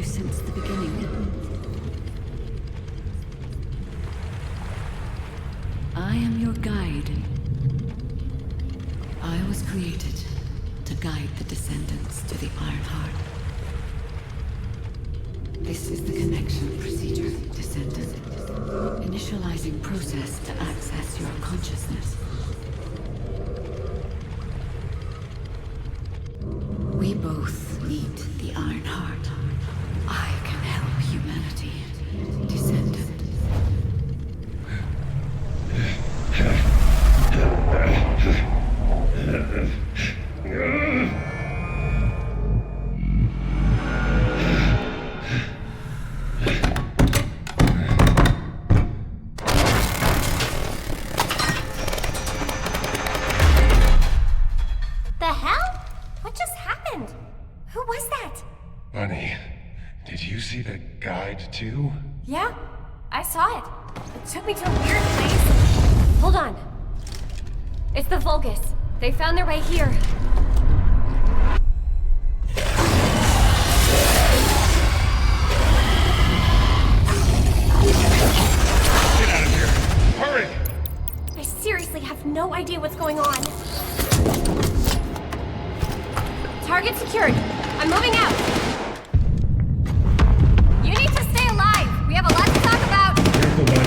you since the beginning. I am your guide. I was created to guide the Descendants to the Iron Heart. This is the connection procedure, Descendant. Initializing process to access your consciousness. We both need the Iron Heart. I can help humanity, Descendant. Too? Yeah, I saw it. It took me to a weird place. Hold on. It's the Vulgus. They found their way here. Get out of here! Hurry! I seriously have no idea what's going on. Target secured. I'm moving out. We have a lot to talk about! Careful, buddy.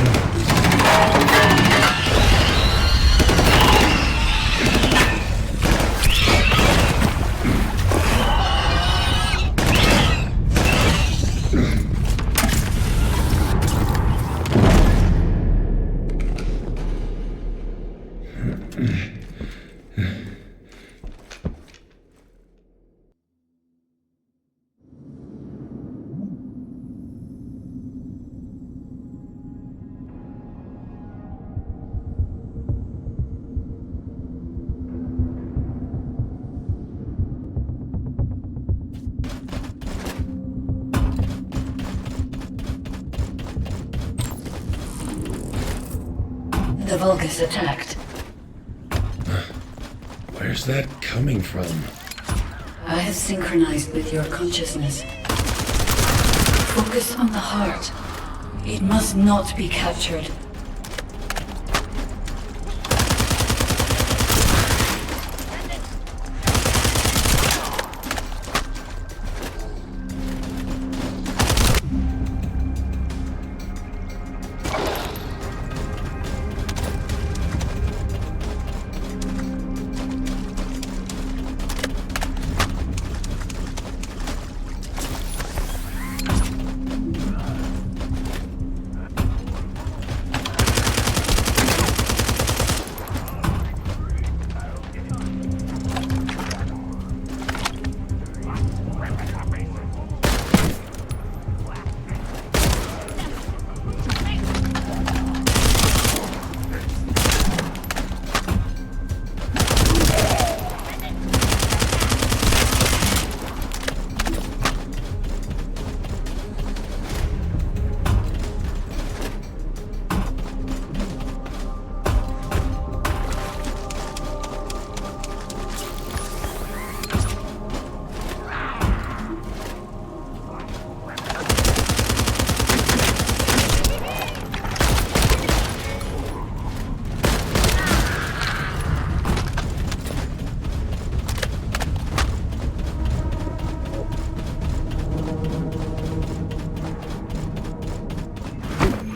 The Vulgus attacked. Where's that coming from? I have synchronized with your consciousness. Focus on the heart. It must not be captured.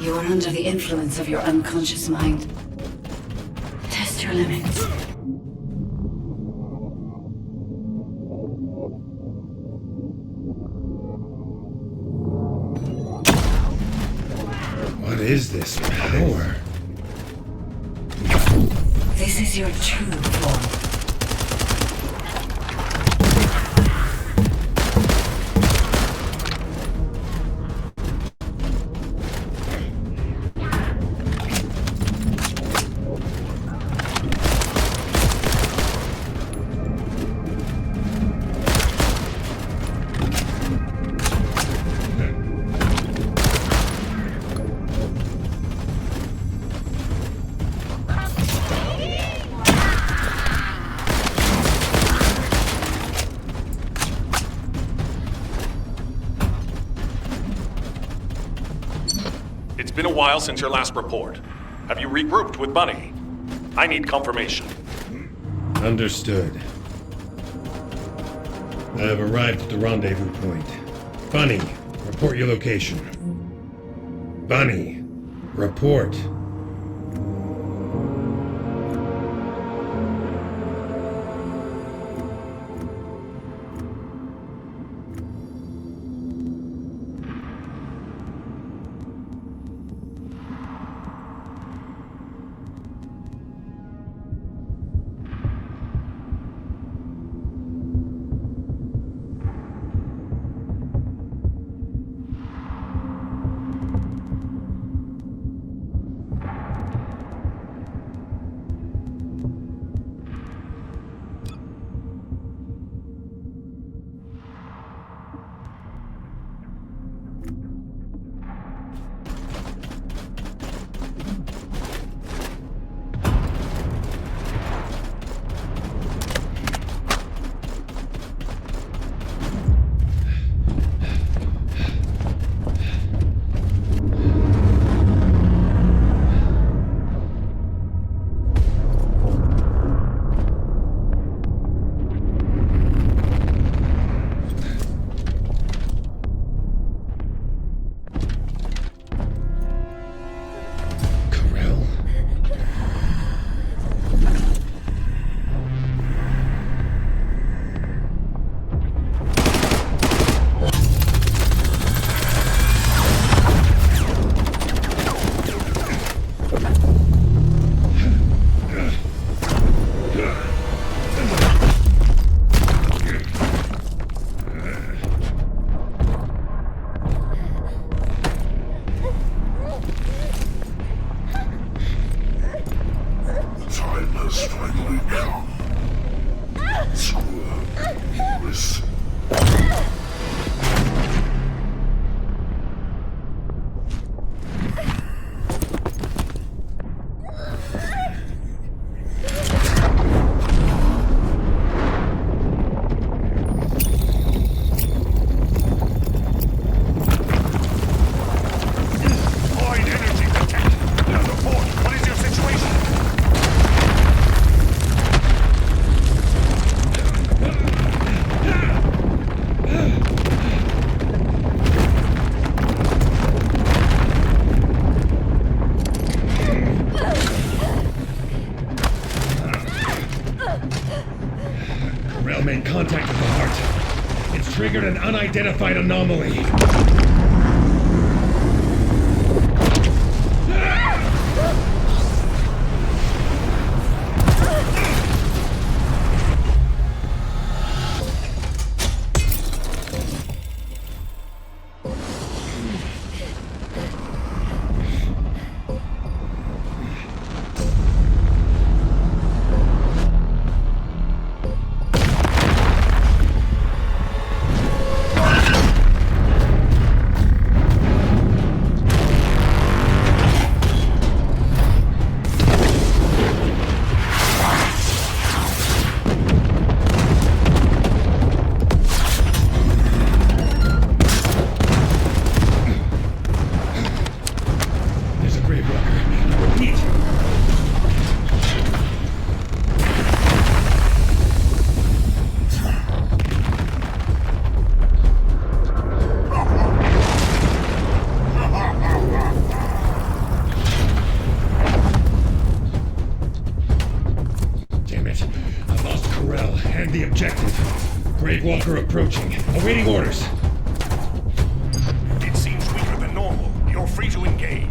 You are under the influence of your unconscious mind. Test your limits. What is this power? This is your true form. been a while since your last report. Have you regrouped with Bunny? I need confirmation. Understood. I have arrived at the rendezvous point. Bunny, report your location. Bunny, report. Made contact with the heart. It's triggered an unidentified anomaly. The objective. Grave Walker approaching. Awaiting orders. It seems weaker than normal. You're free to engage.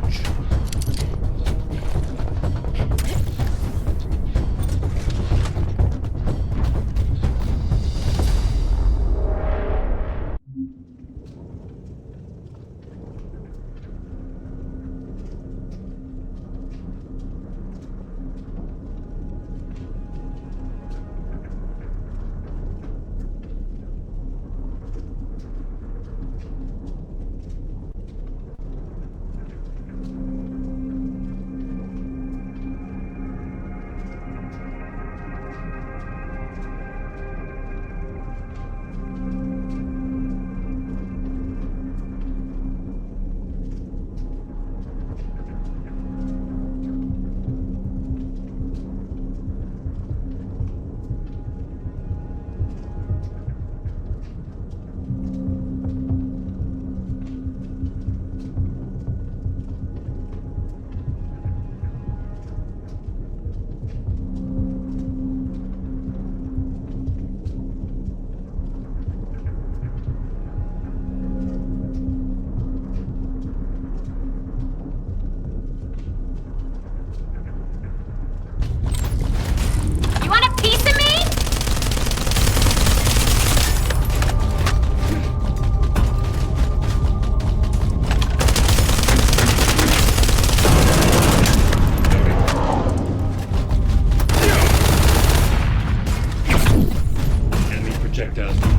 projectiles neutral.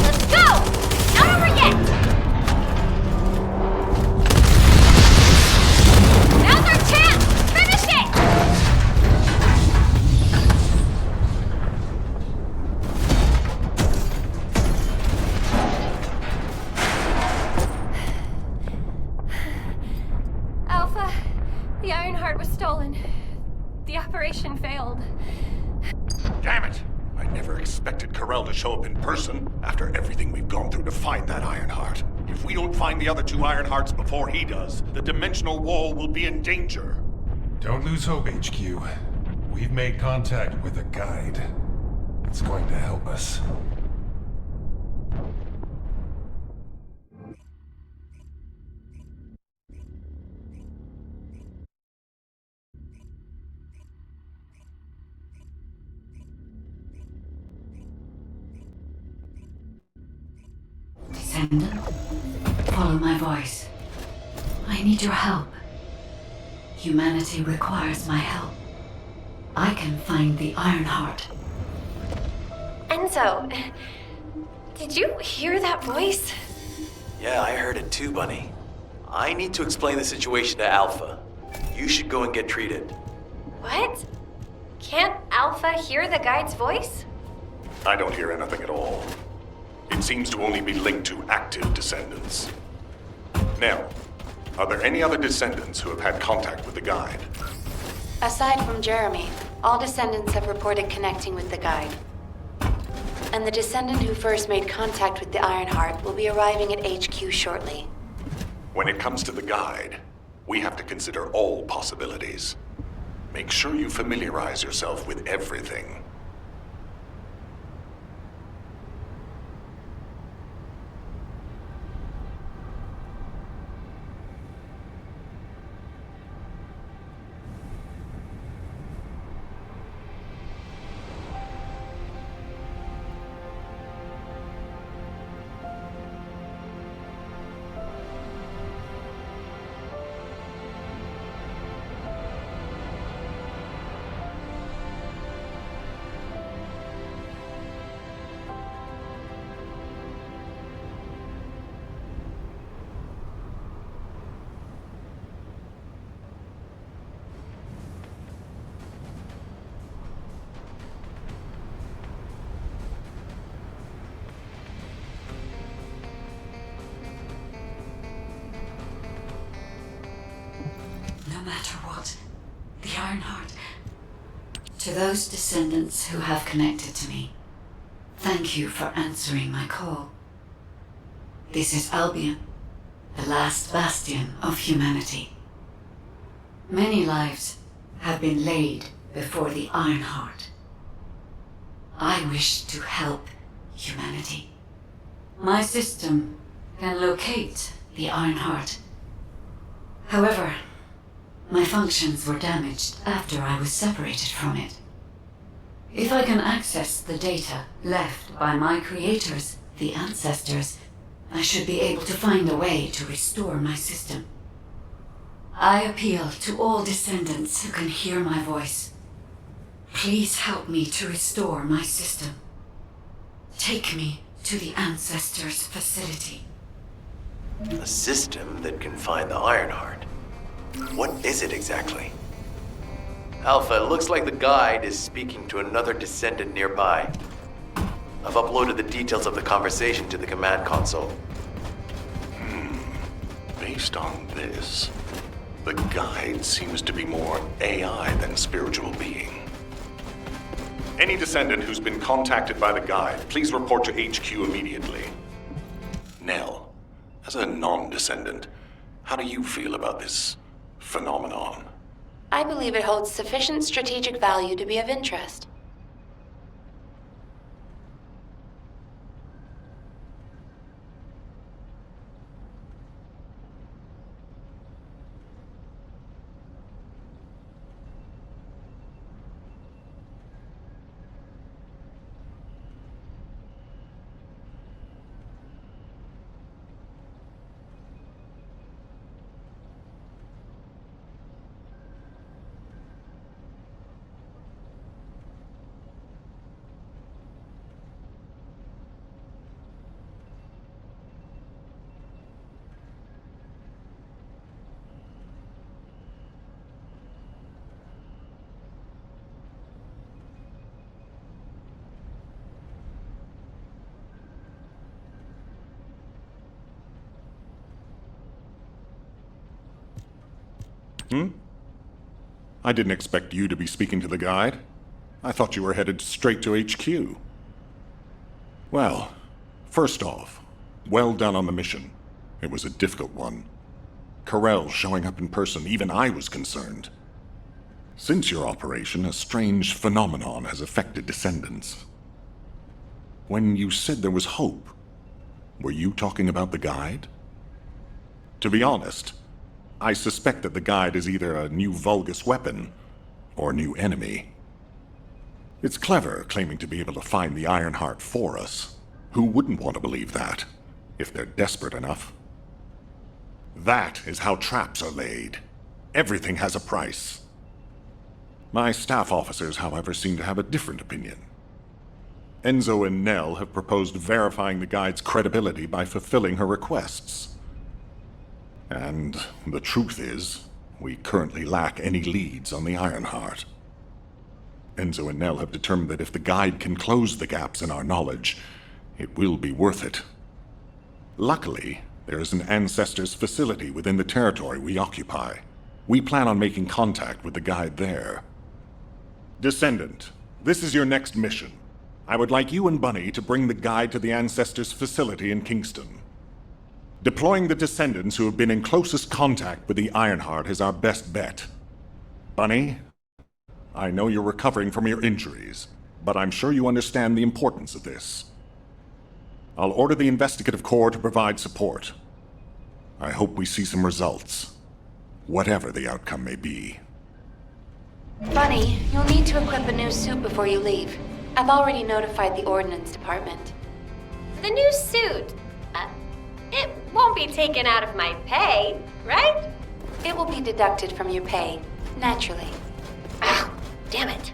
Let's go! Not over yet! Now's our chance! Finish it! Alpha, the Ironheart was stolen. The operation failed. Damn it! I never expected Corell to show up in person after everything we've gone through to find that Ironheart. If we don't find the other two Ironhearts before he does, the dimensional wall will be in danger. Don't lose hope, HQ. We've made contact with a guide. It's going to help us. Descendant, follow my voice. I need your help. Humanity requires my help. I can find the Ironheart. Enzo, did you hear that voice? Yeah, I heard it too, Bunny. I need to explain the situation to Alpha. You should go and get treated. What? Can't Alpha hear the guide's voice? I don't hear anything at all. It seems to only be linked to active descendants. Now, are there any other descendants who have had contact with the guide? Aside from Jeremy, all descendants have reported connecting with the guide. And the descendant who first made contact with the Ironheart will be arriving at HQ shortly. When it comes to the guide, we have to consider all possibilities. Make sure you familiarize yourself with everything. No matter what, the Ironheart. To those descendants who have connected to me, thank you for answering my call. This is Albion, the last bastion of humanity. Many lives have been laid before the Ironheart. I wish to help humanity. My system can locate the Ironheart. However, my functions were damaged after I was separated from it. If I can access the data left by my creators, the ancestors, I should be able to find a way to restore my system. I appeal to all descendants who can hear my voice. Please help me to restore my system. Take me to the ancestors' facility. A system that can find the Ironheart. What is it exactly? Alpha, it looks like the guide is speaking to another descendant nearby. I've uploaded the details of the conversation to the command console. Based on this, the guide seems to be more AI than spiritual being. Any descendant who's been contacted by the guide, please report to HQ immediately. Nell, as a non-descendant, how do you feel about this phenomenon? I believe it holds sufficient strategic value to be of interest. I didn't expect you to be speaking to the guide. I thought you were headed straight to HQ. Well, first off, well done on the mission. It was a difficult one. Carell showing up in person, even I was concerned. Since your operation, a strange phenomenon has affected Descendants. When you said there was hope, were you talking about the guide? To be honest, I suspect that the guide is either a new Vulgus weapon or a new enemy. It's clever claiming to be able to find the Ironheart for us. Who wouldn't want to believe that, if they're desperate enough? That is how traps are laid. Everything has a price. My staff officers, however, seem to have a different opinion. Enzo and Nell have proposed verifying the guide's credibility by fulfilling her requests. And the truth is, we currently lack any leads on the Ironheart. Enzo and Nell have determined that if the guide can close the gaps in our knowledge, it will be worth it. Luckily, there is an Ancestors facility within the territory we occupy. We plan on making contact with the guide there. Descendant, this is your next mission. I would like you and Bunny to bring the guide to the Ancestors facility in Kingston. Deploying the Descendants who have been in closest contact with the Ironheart is our best bet. Bunny, I know you're recovering from your injuries, but I'm sure you understand the importance of this. I'll order the Investigative Corps to provide support. I hope we see some results, whatever the outcome may be. Bunny, you'll need to equip a new suit before you leave. I've already notified the Ordnance Department. The new suit. It won't be taken out of my pay, right? It will be deducted from your pay, naturally. Ah, damn it.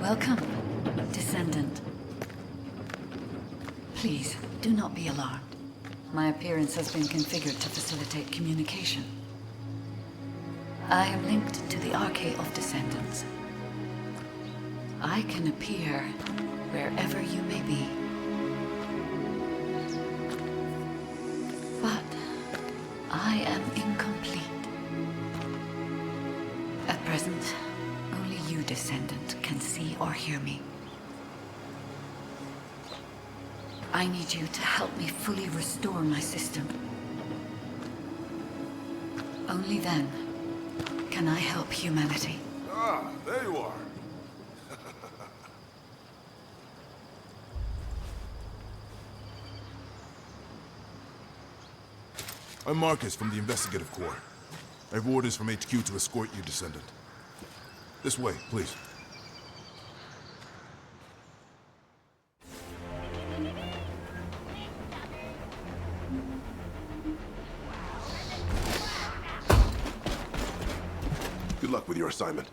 Welcome, Descendant. Please, do not be alarmed. My appearance has been configured to facilitate communication. I am linked to the Arcade of Descendants. I can appear wherever you may be. But I am incomplete. At present, only you, Descendant, can see or hear me. I need you to help me fully restore my system. Only then can I help humanity. Ah, there you are. I'm Marcus from the Investigative Corps. I have orders from HQ to escort you, Descendant. This way, please. Good luck with your assignment.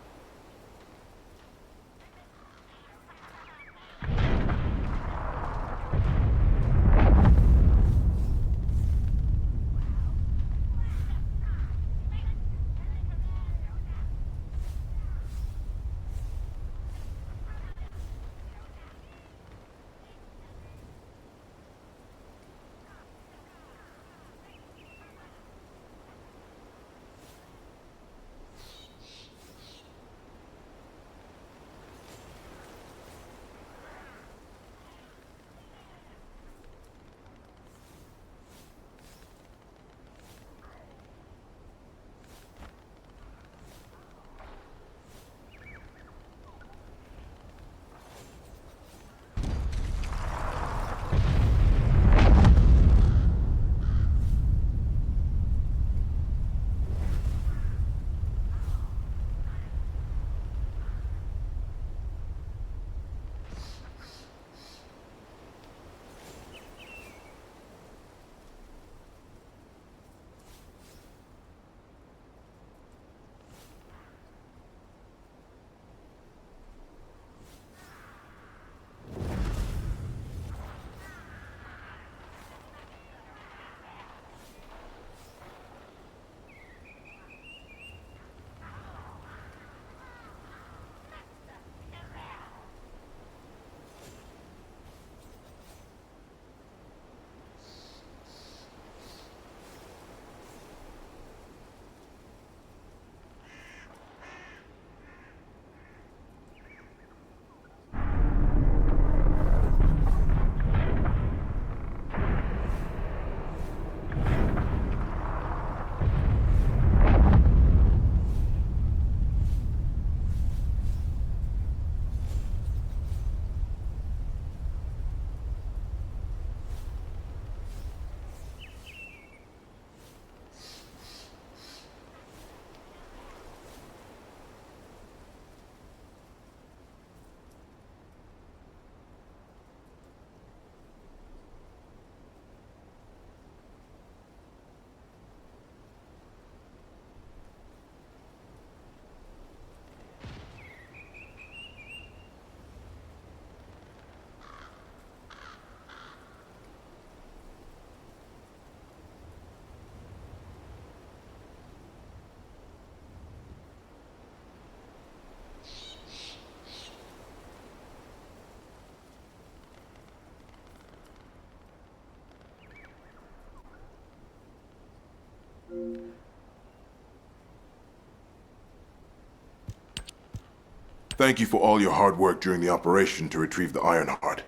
Thank you for all your hard work during the operation to retrieve the Ironheart.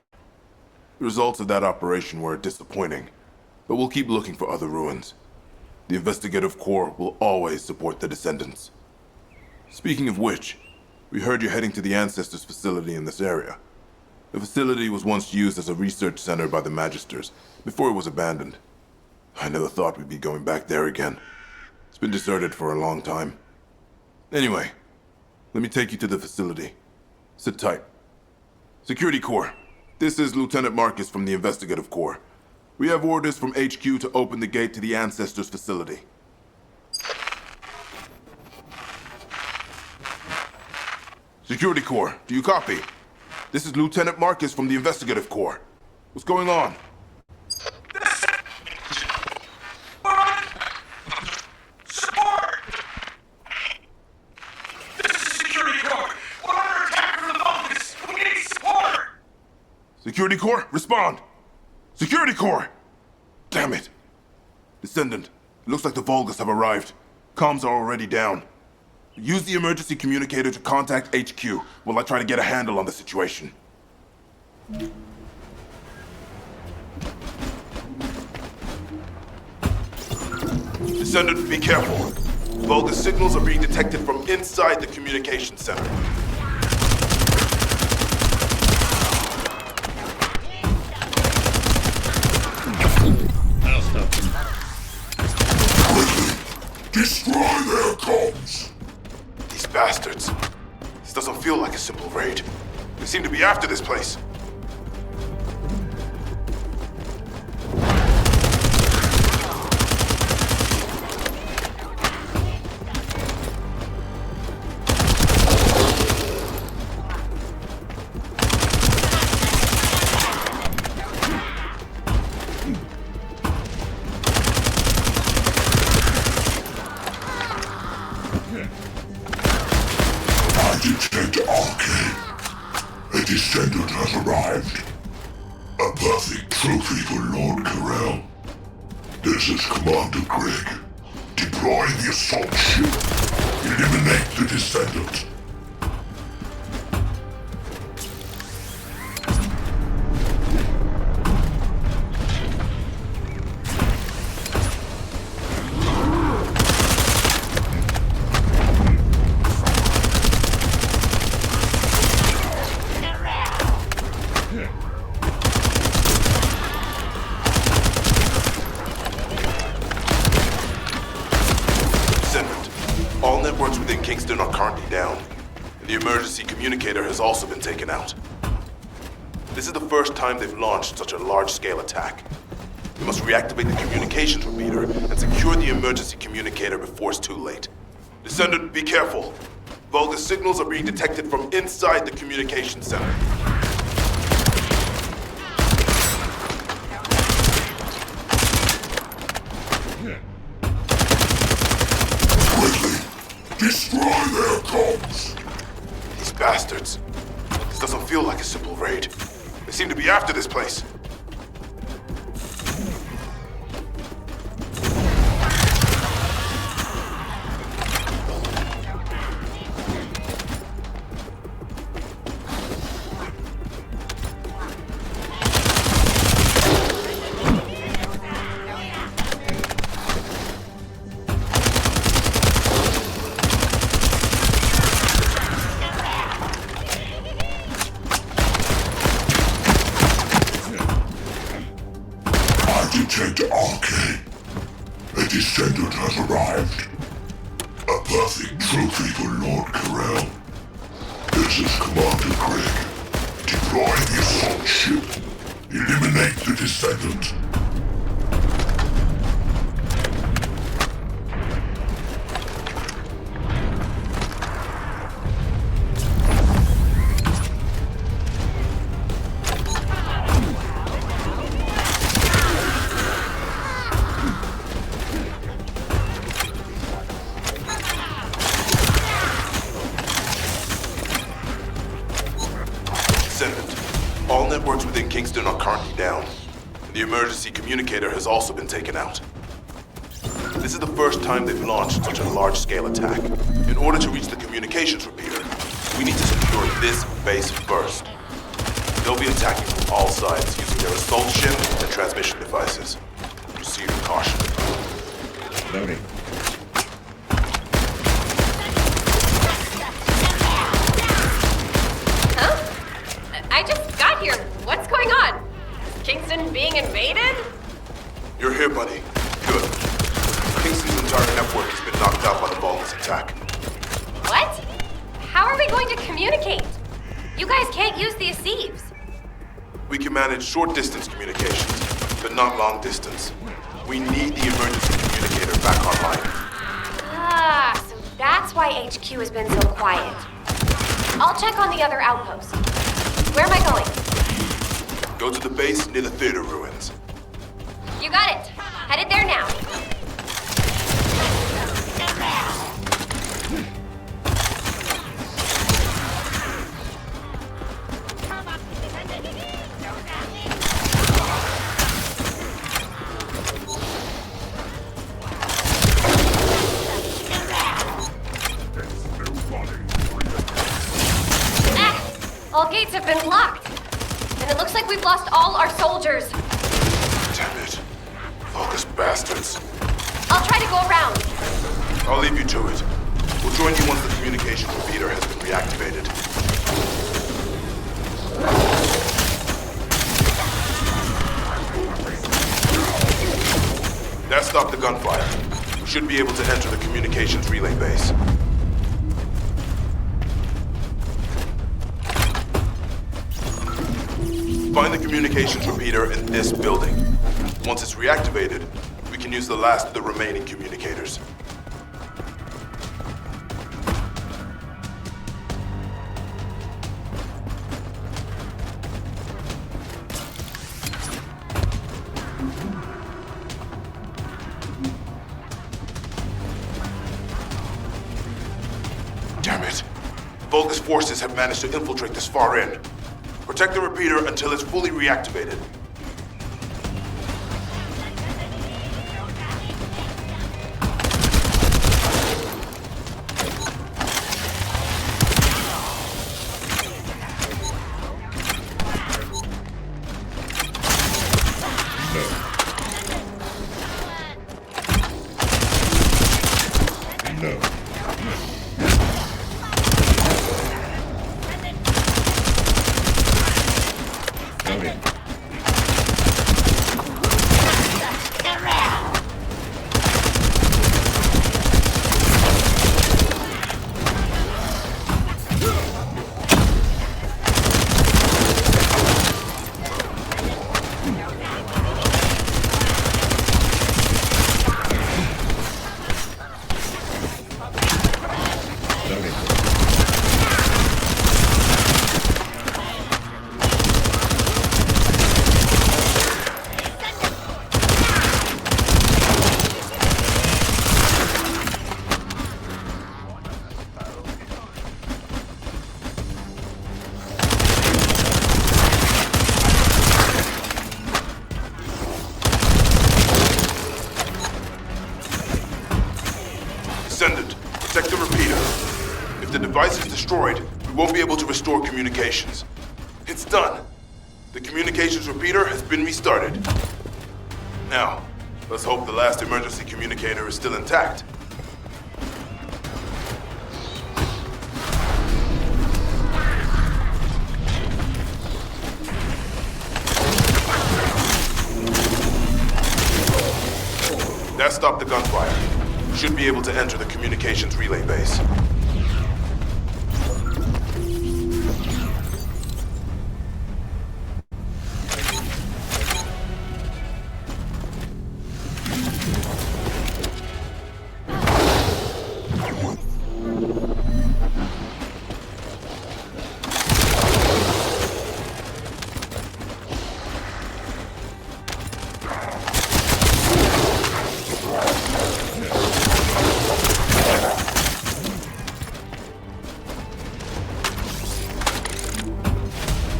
The results of that operation were disappointing, but we'll keep looking for other ruins. The Investigative Corps will always support the Descendants. Speaking of which, we heard you're heading to the Ancestors facility in this area. The facility was once used as a research center by the Magisters, before it was abandoned. I never thought we'd be going back there again. It's been deserted for a long time. Anyway, let me take you to the facility. Sit tight. Security Corps, this is Lieutenant Marcus from the Investigative Corps. We have orders from HQ to open the gate to the Ancestors facility. Security Corps, do you copy? This is Lieutenant Marcus from the Investigative Corps. What's going on? Support! This is Security Corps. We're under attack from the Vulcans. We need support! Security Corps, respond! Security Corps! Damn it! Descendant, it looks like the Vulgus have arrived. Comms are already down. Use the emergency communicator to contact HQ while I try to get a handle on the situation. Descendant, be careful. Vulgus signals are being detected from inside the communication center. I'll stop them. Destroy their comms! These bastards. This doesn't feel like a simple raid. They seem to be after this place. Detect Arcane. A Descendant has arrived. A perfect trophy for Lord Carell. This is Commander Greg. Deploy the assault ship. Eliminate the Descendant. All networks within Kingston are currently down. The emergency communicator has also been taken out. This is the first time they've launched such a large-scale attack. We must reactivate the communications repeater and secure the emergency communicator before it's too late. Descendant, be careful. Vulgus signals are being detected from inside the communication center. Destroy their comms! These bastards. This doesn't feel like a simple raid. They seem to be after this place. Detect Arcane. A Descendant has arrived. A perfect trophy for Lord Carell. This is Commander Greg. Deploy the assault ship. Eliminate the Descendant. Descendant. All networks within Kingston are currently down. The emergency communicator has also been taken out. This is the first time they've launched such a large-scale attack. In order to reach the communications repeater, we need to secure this base first. They'll be attacking from all sides using their assault ship and transmission devices. Proceed with caution. Loading. I just got here. What's going on? Is Kingston being invaded? You're here, buddy. Good. Kingston's entire network has been knocked out by the Vulgus attack. What? How are we going to communicate? You guys can't use the Aceves. We can manage short-distance communications, but not long-distance. We need the emergency communicator back online. Ah, so that's why HQ has been so quiet. I'll check on the other outposts. Where am I going? Go to the base near the theater ruins. You got it. Headed there now. All gates have been locked. And it looks like we've lost all our soldiers. Damn it. Focus bastards. I'll try to go around. I'll leave you to it. We'll join you once the communication repeater has been reactivated. That stopped the gunfire. We should be able to enter the communications relay base. Find the communications repeater in this building. Once it's reactivated, we can use the last of the remaining communicators. Damn it. Vulgus forces have managed to infiltrate this far in. Protect the repeater until it's fully reactivated. Descendant, protect the repeater. If the device is destroyed, we won't be able to restore communications. It's done. The communications repeater has been restarted. Now, let's hope the last emergency communicator is still intact. That stopped the gunfire. We should be able to enter the communications relay base.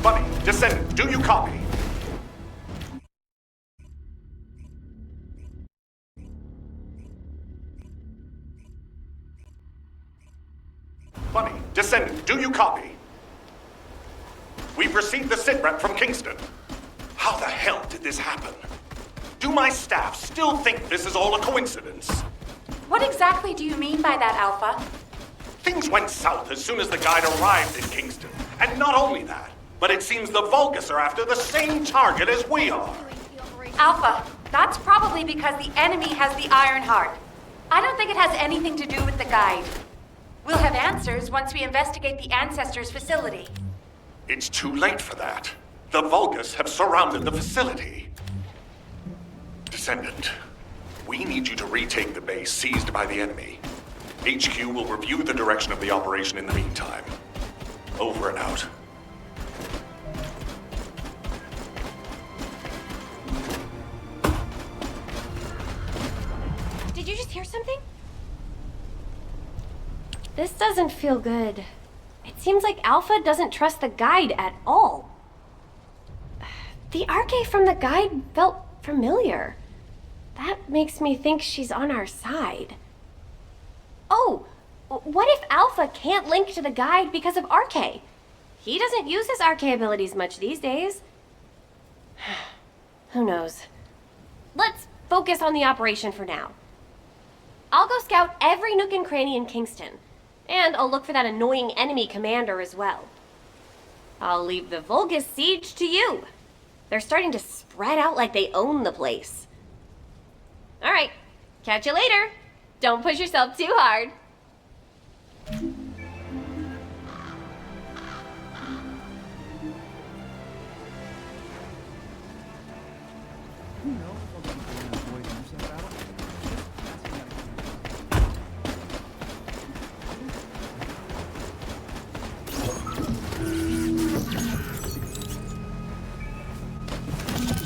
Bunny, Descendant, do you copy? Bunny, Descendant, do you copy? We've received the sitrep from Kingston. How the hell did this happen? Do my staff still think this is all a coincidence? What exactly do you mean by that, Alpha? Things went south as soon as the guide arrived in Kingston. And not only that, but it seems the Vulgus are after the same target as we are. Alpha, that's probably because the enemy has the Iron Heart. I don't think it has anything to do with the guide. We'll have answers once we investigate the Ancestors' facility. It's too late for that. The Vulgus have surrounded the facility. Descendant, we need you to retake the base seized by the enemy. HQ will review the direction of the operation in the meantime. Over and out. Did you just hear something? This doesn't feel good. It seems like Alpha doesn't trust the guide at all. The RK from the guide felt familiar. That makes me think she's on our side. Oh, what if Alpha can't link to the guide because of RK? He doesn't use his RK abilities much these days. Who knows? Let's focus on the operation for now. I'll go scout every nook and cranny in Kingston, and I'll look for that annoying enemy commander as well. I'll leave the Vulgus siege to you. They're starting to spread out like they own the place. All right, catch you later. Don't push yourself too hard.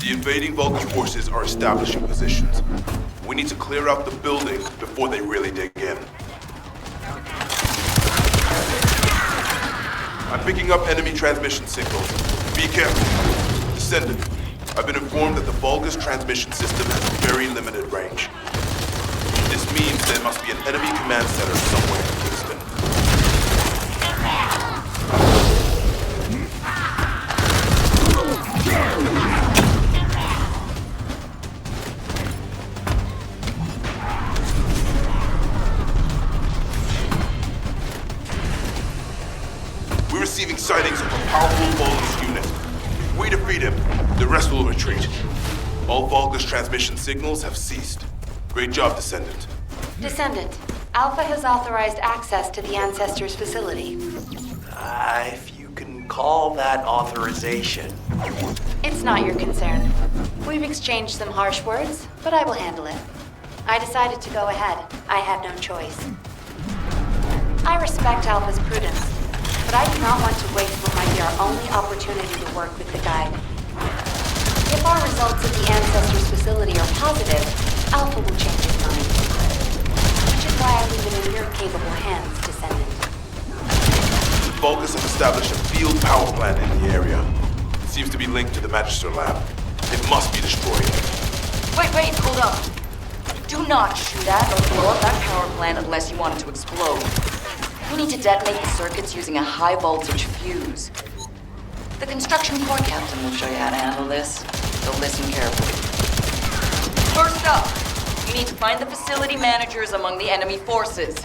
The invading Vulcan forces are establishing positions. We need to clear out the building before they really dig in. I'm picking up enemy transmission signals. Be careful. Descendant, I've been informed that the Vulgus transmission system has a very limited range. This means there must be an enemy command center somewhere in Kingston. We're receiving sightings of a powerful Vulgus unit. If we defeat him, the rest will retreat. All Vulgus transmission signals have ceased. Great job, Descendant. Descendant, Alpha has authorized access to the Ancestors' facility. If you can call that authorization. It's not your concern. We've exchanged some harsh words, but I will handle it. I decided to go ahead. I had no choice. I respect Alpha's prudence, but I do not want to waste what might be our only opportunity to work with the guide. If our results at the Ancestors' facility are positive, Alpha will change his mind. Which is why I leave it in your capable hands, Descendant. Vulgus have established a field power plant in the area. It seems to be linked to the Magister lab. It must be destroyed. Wait, hold up. Do not shoot at or blow up that power plant unless you want it to explode. We need to detonate the circuits using a high voltage fuse. The construction corps captain will show you how to handle this, so listen carefully. First up, you need to find the facility managers among the enemy forces.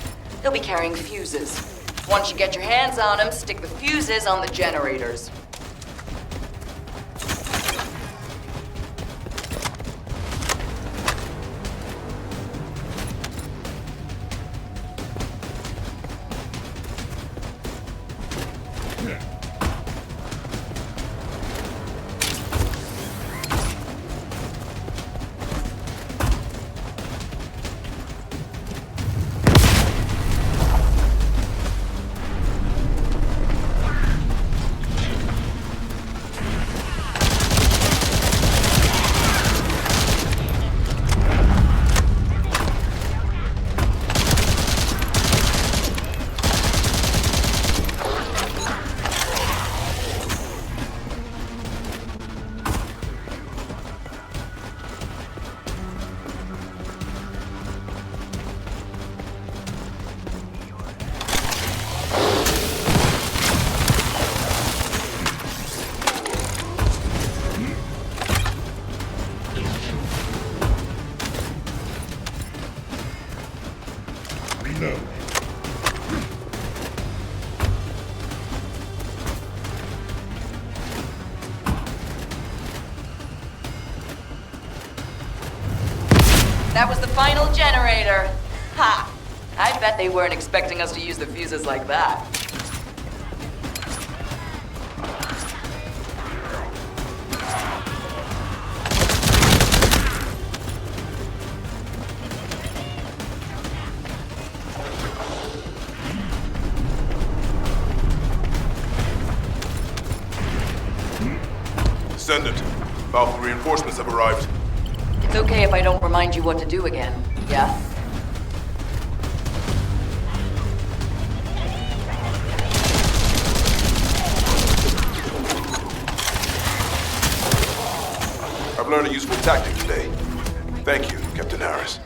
They'll be carrying fuses. Once you get your hands on them, stick the fuses on the generators. Reload. That was the final generator. Ha! I bet they weren't expecting us to use the fuses like that. Descendant. Powerful reinforcements have arrived. It's okay if I don't remind you what to do again, yeah? I've learned a useful tactic today. Thank you, Captain Harris.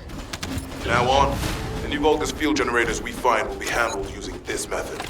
From now on, any Vulgus field generators we find will be handled using this method.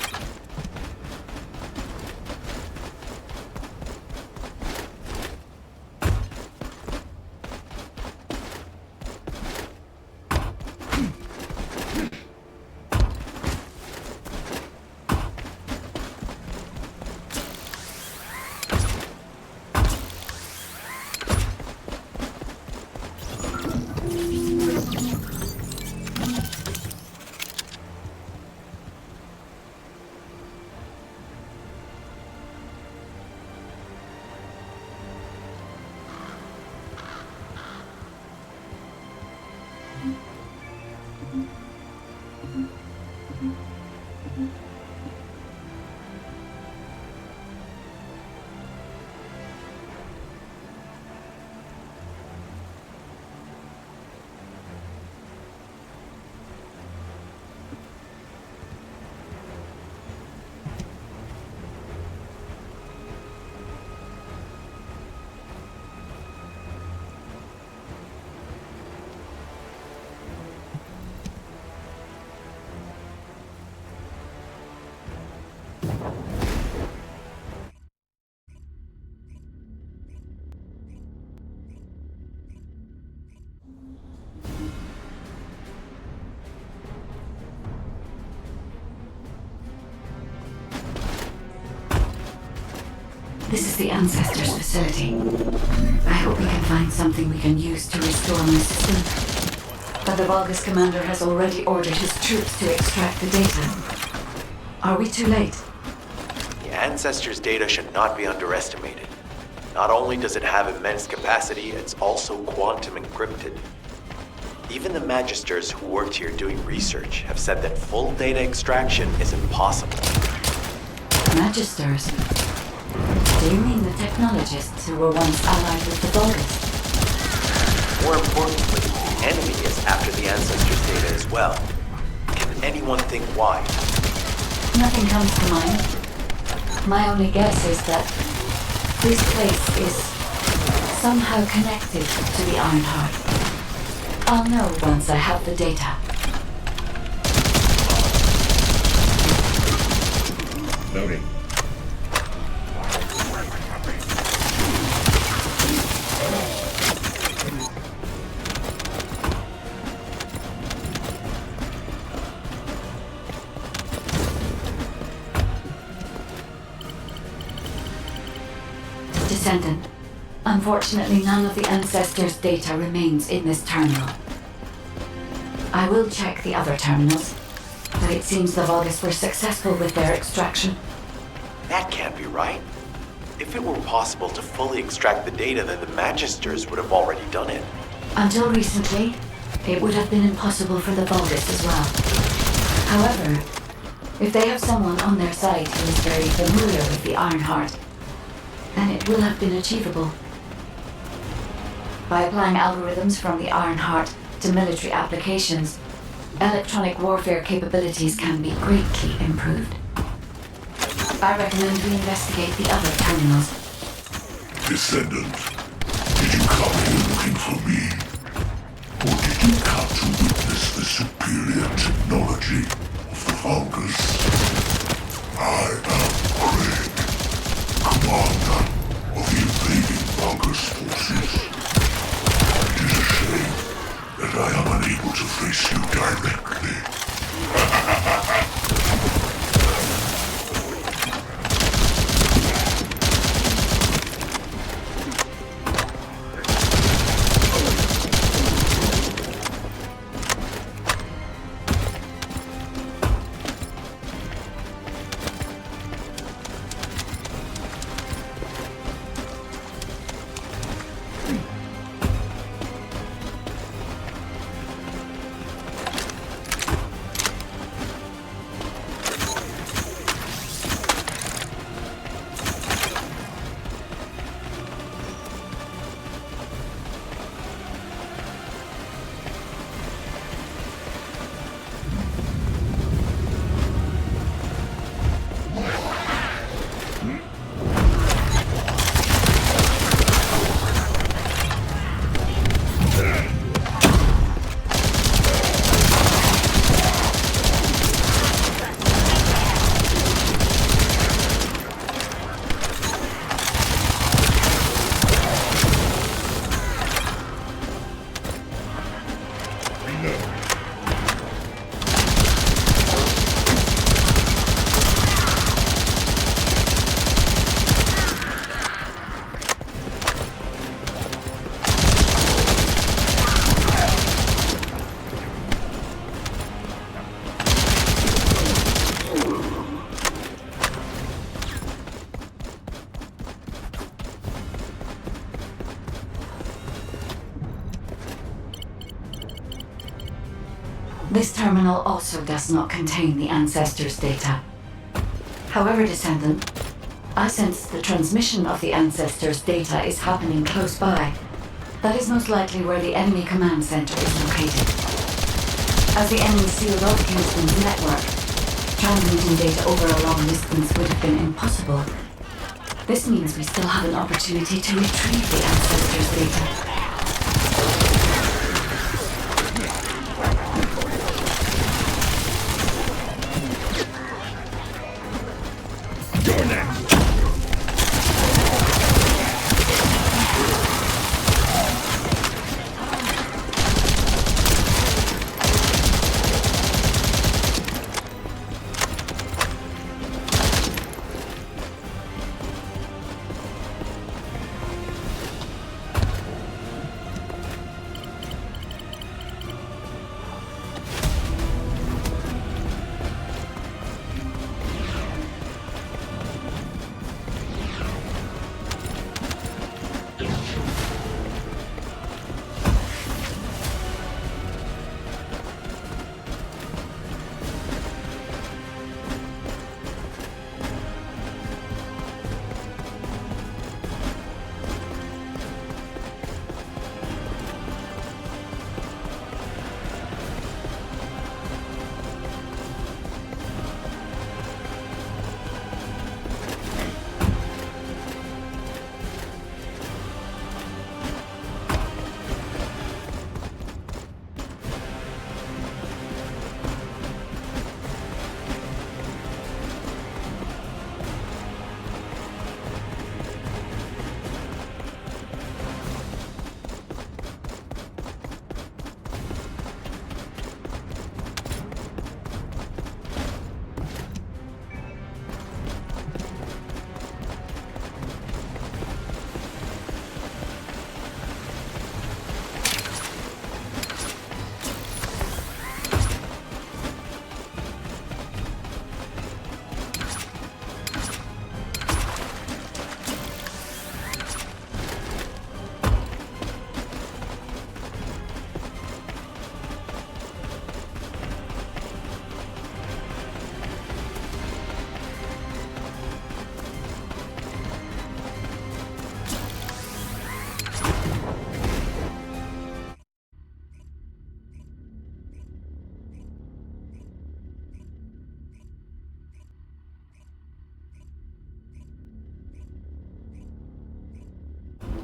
This is the Ancestors' facility. I hope we can find something we can use to restore my system. But the Vulgus commander has already ordered his troops to extract the data. Are we too late? The Ancestors' data should not be underestimated. Not only does it have immense capacity, it's also quantum encrypted. Even the Magisters who worked here doing research have said that full data extraction is impossible. Magisters? Do you mean the technologists who were once allied with the Vulgus? More importantly, the enemy is after the Ancestors' data as well. Can anyone think why? Nothing comes to mind. My only guess is that this place is somehow connected to the Ironheart. I'll know once I have the data. Loading. Descendant. Unfortunately, none of the Ancestors' data remains in this terminal. I will check the other terminals, but it seems the Vulgus were successful with their extraction. That can't be right. If it were possible to fully extract the data, then the Magisters would have already done it. Until recently, it would have been impossible for the Vulgus as well. However, if they have someone on their side who is very familiar with the Ironheart, then it will have been achievable. By applying algorithms from the Ironheart to military applications, electronic warfare capabilities can be greatly improved. I recommend we investigate the other terminals. Descendant, did you come here looking for me? Or did you come to witness the superior technology of the Vulgus? I am Craig, commander of the invading Vulgus forces. It is a shame that I am unable to face you directly. This terminal also does not contain the Ancestors' data. However, Descendant, I sense the transmission of the Ancestors' data is happening close by. That is most likely where the enemy command center is located. As the enemy sealed off Kingston's network, transmitting data over a long distance would have been impossible. This means we still have an opportunity to retrieve the Ancestors' data. You're next.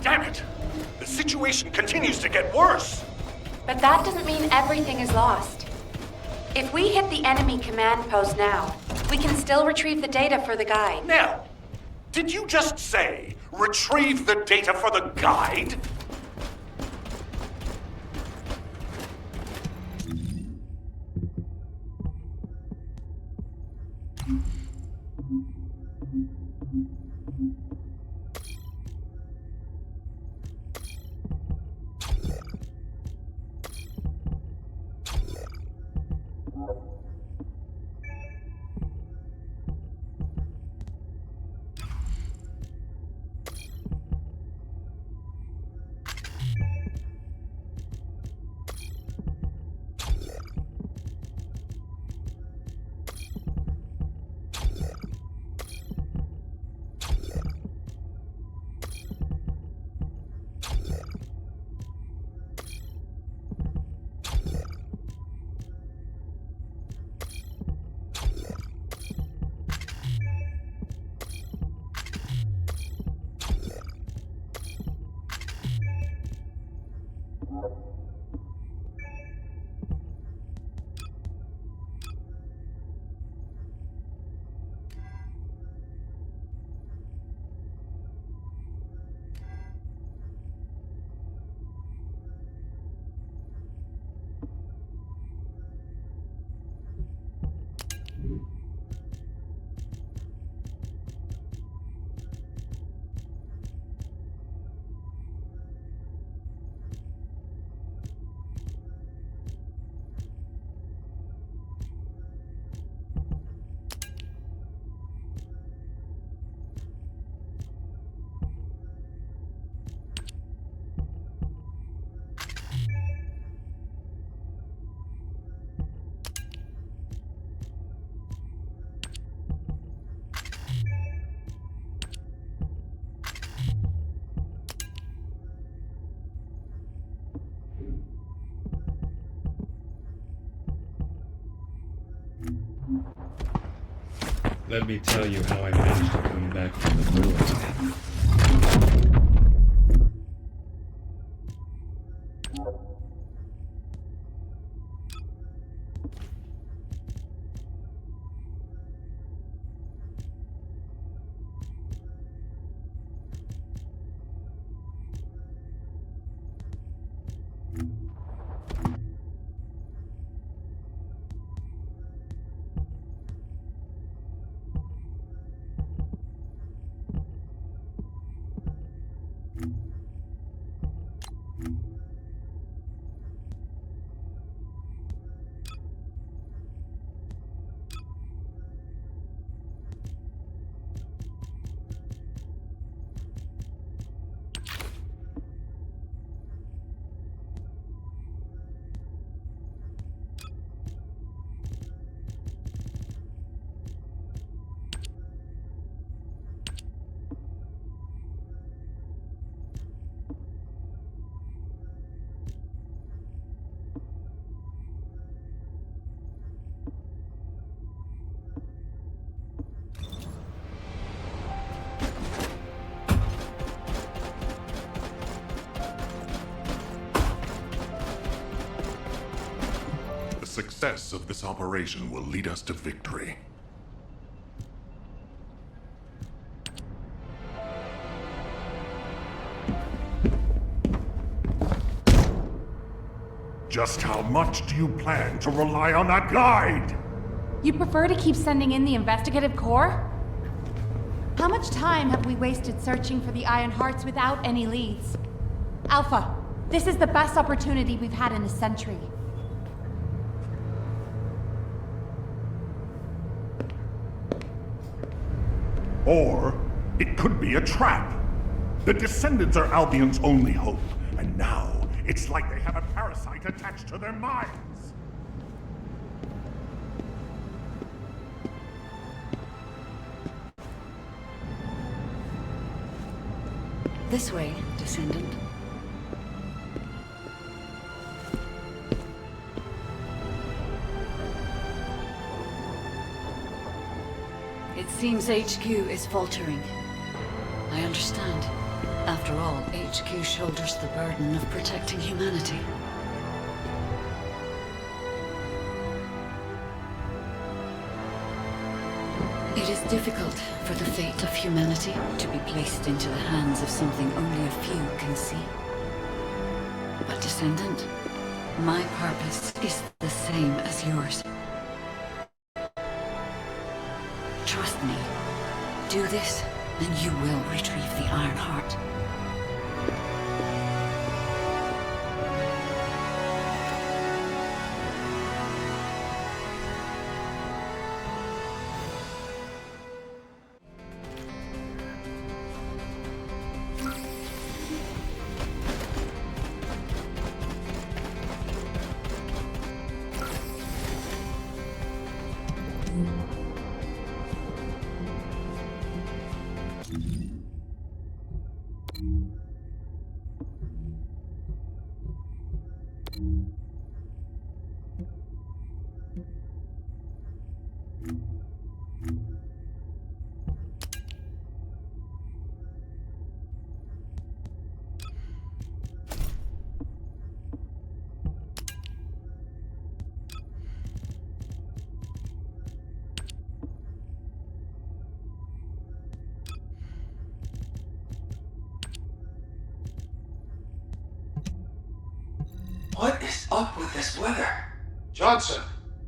Damn it! The situation continues to get worse! But that doesn't mean everything is lost. If we hit the enemy command post now, we can still retrieve the data for the guide. Now, did you just say, retrieve the data for the guide? Let me tell you how I managed to come back from the void. The success of this operation will lead us to victory. Just how much do you plan to rely on that guide? You prefer to keep sending in the investigative corps? How much time have we wasted searching for the Iron Hearts without any leads? Alpha, this is the best opportunity we've had in a century. Or it could be a trap. The Descendants are Albion's only hope, and now it's like they have a parasite attached to their minds. This way, Descendant. It seems HQ is faltering. I understand. After all, HQ shoulders the burden of protecting humanity. It is difficult for the fate of humanity to be placed into the hands of something only a few can see. But Descendant, my purpose is the same as yours. Trust me. Do this, and you will retrieve the Iron Heart. What is up with this weather? Johnson,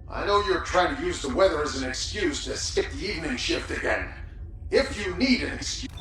I know you're trying to use the weather as an excuse to skip the evening shift again. If you need an excuse...